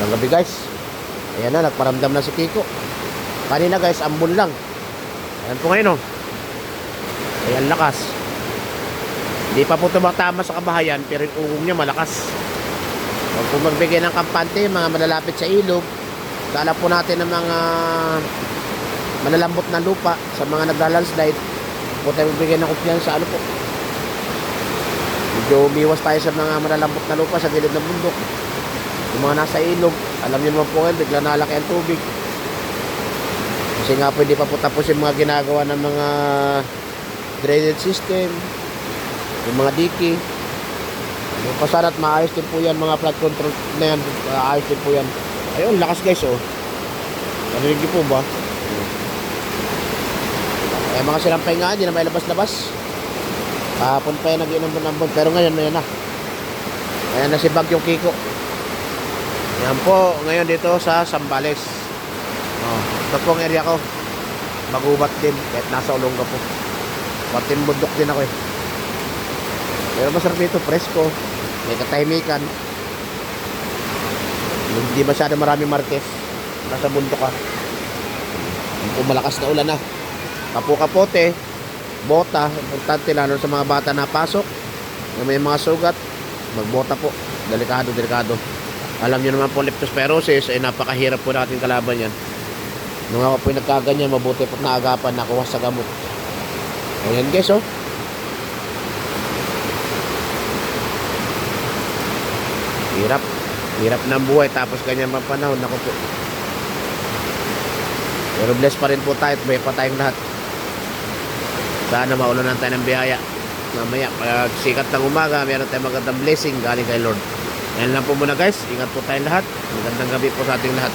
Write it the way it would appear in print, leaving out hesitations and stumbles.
Ng gabi guys. Ayan na, nagparamdam na si Kiko. Kanina guys, ambon lang. Ayan po ngayon oh. Ayan lakas. Hindi pa po tumatama sa kabahayan, pero yung ugong niya malakas. Huwag po magbigay ng kampante, mga malalapit sa ilog. Kala po natin ng mga malalambot na lupa sa mga naglalandslide. Po tayo magbigay ng kumpiyansa. Ano po? Medyo umiwas tayo sa mga malalambot na lupa sa gilid ng bundok. Yung mga nasa ilog, alam niyo naman po ngayon, bigla nalaki ang tubig. Kasi nga po hindi pa po tapos yung mga ginagawa ng mga drainage system, yung mga diki. Yung pasara't maayos din po yan, mga flood control na yan, maayos din po yan. Ayun, lakas guys oh. Narinig niyo po ba? Eh mga sinampay nga, hindi na may labas-labas. Kahapon pa yan nag-inambon-ambon, pero ngayon na yan na. Ayan na si Bagyong Kiko. Yan po, ngayon dito sa Zambales. Oh, ito po ang area ko. Magubat din, kahit nasa Olonga po. Patin bundok din ako eh. Pero masarap dito, presko. May katahimikan. Hindi masyado maraming martes. Nasa bundok ka. Kung malakas na ulan na. Kapo-kapote, bota. Importante lalo sa mga bata na pasok. Na may mga sugat. Magbota po. Delikado, delikado. Alam nyo naman po, leptospirosis ay napakahirap po natin kalaban yan. Nung ako po yung nagkaganyan, mabuti po naagapan, nakuha sa gamot. Ayan guys oh. Hirap. Hirap ng buhay tapos ganyan mga panahon. Naku po. Pero bless pa rin po tayo. May pa tayong lahat. Sana maulanan tayo ng biyaya. Mamaya, pag sikat ng umaga, meron tayong magandang blessing galing kay Lord. Ayan lang po muna guys. Ingat po tayong lahat. Magandang gabi po sa ating lahat.